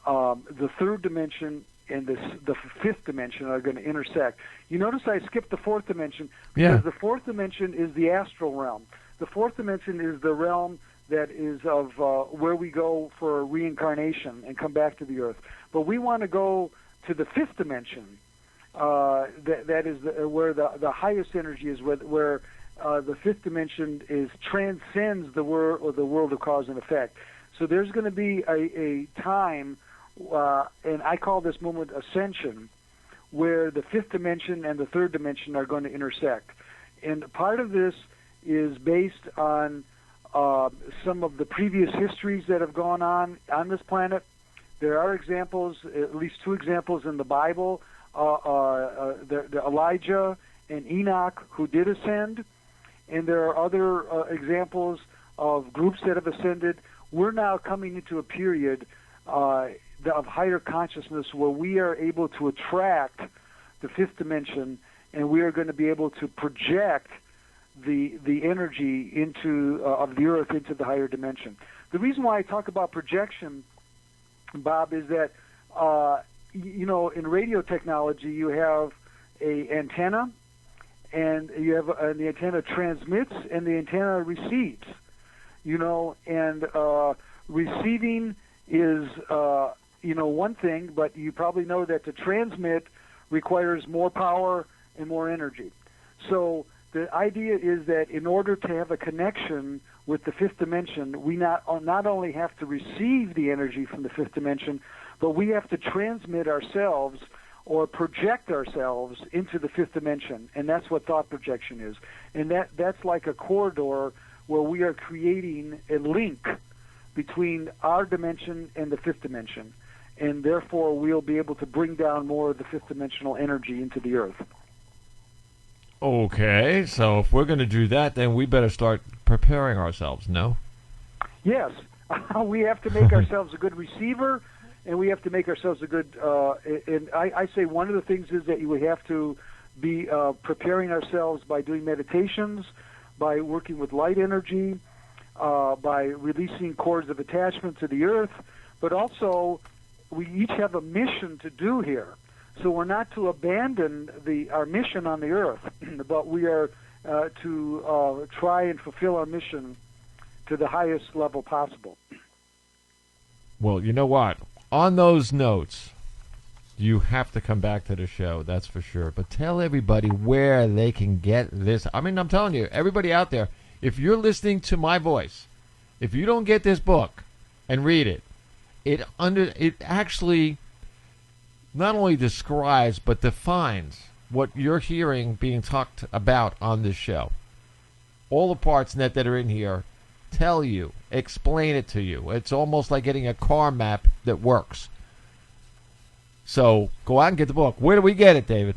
S9: The third dimension and the fifth dimension are going to intersect. You notice I skipped the fourth dimension because the fourth dimension is the astral realm. The fourth dimension is the realm that is of where we go for reincarnation and come back to the earth. But we want to go to the fifth dimension. That is where the highest energy is, where the fifth dimension transcends the world of cause and effect. So there's going to be a time, and I call this moment ascension, where the fifth dimension and the third dimension are going to intersect. And part of this is based on some of the previous histories that have gone on this planet. There are examples, at least 2 examples in the Bible, the Elijah and Enoch who did ascend, and there are other examples of groups that have ascended. We're now coming into a period of higher consciousness where we are able to attract the fifth dimension, and we are going to be able to project the energy into of the earth into the higher dimension. The reason why I talk about projection, Bob, is that in radio technology you have a antenna, and you have the antenna transmits and the antenna receives. And receiving is one thing, but you probably know that to transmit requires more power and more energy. So the idea is that in order to have a connection with the fifth dimension, we not only have to receive the energy from the fifth dimension, but we have to transmit ourselves or project ourselves into the fifth dimension, and that's what thought projection is. And that's like a corridor where we are creating a link between our dimension and the fifth dimension, and therefore we'll be able to bring down more of the fifth dimensional energy into the earth.
S4: Okay, so if we're going to do that, then we better start preparing ourselves, no?
S9: Yes. We have to make ourselves a good receiver, and we have to make ourselves a good... and I say one of the things is that we have to be preparing ourselves by doing meditations, by working with light energy, by releasing cords of attachment to the earth, but also we each have a mission to do here. So we're not to abandon our mission on the earth, but we are to try and fulfill our mission to the highest level possible.
S4: Well, you know what? On those notes, you have to come back to the show, that's for sure. But tell everybody where they can get this. I mean, I'm telling you, everybody out there, if you're listening to my voice, if you don't get this book and read it, it actually not only describes but defines what you're hearing being talked about on this show. All the parts that are in here tell you, explain it to you. It's almost like getting a car map that works. So go out and get the book. Where do we get it, David?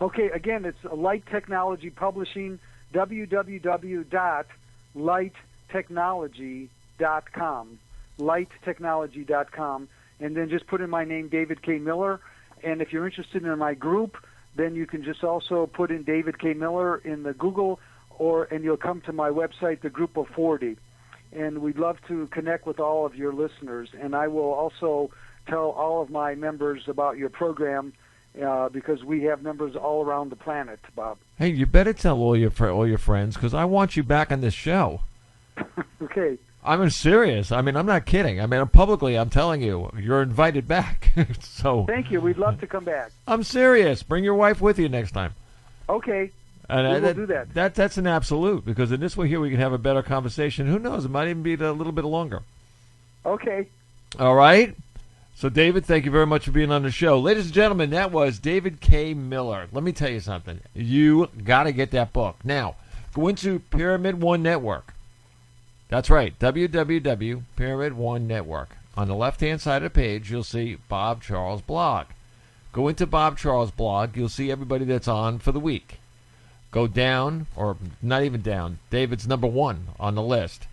S9: Okay, again, it's Light Technology Publishing, www.lighttechnology.com. lighttechnology.com, and then just put in my name, David K. Miller. And if you're interested in my group, then you can just also put in David K. Miller in the Google, and you'll come to my website, the Group of 40. And we'd love to connect with all of your listeners. And I will also tell all of my members about your program, because we have members all around the planet, Bob.
S4: Hey, you better tell all your friends, because I want you back on this show.
S9: Okay.
S4: I'm serious. I mean, I'm not kidding. I mean, publicly, I'm telling you, you're invited back. So.
S9: Thank you. We'd love to come back.
S4: I'm serious. Bring your wife with you next time.
S9: Okay.
S4: And
S9: we will do that.
S4: That's an absolute, because in this way here we can have a better conversation. Who knows? It might even be a little bit longer.
S9: Okay.
S4: All right. So, David, thank you very much for being on the show. Ladies and gentlemen, that was David K. Miller. Let me tell you something. You got to get that book. Now, go into Pyramid One Network. That's right, www.Pyramid One Network. On the left-hand side of the page, you'll see Bob Charles' blog. Go into Bob Charles' blog. You'll see everybody that's on for the week. Go down, or not even down. David's number 1 on the list.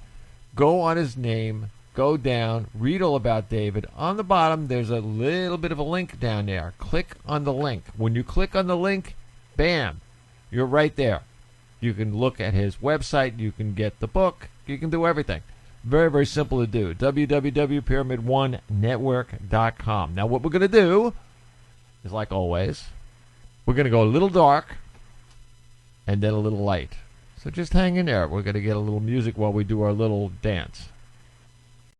S4: Go on his name. Go down. Read all about David. On the bottom, there's a little bit of a link down there. Click on the link. When you click on the link, bam, you're right there. You can look at his website. You can get the book. You can do everything. Very, very simple to do. www.pyramid1network.com. Now, what we're going to do is, like always, we're going to go a little dark and then a little light. So just hang in there. We're going to get a little music while we do our little dance.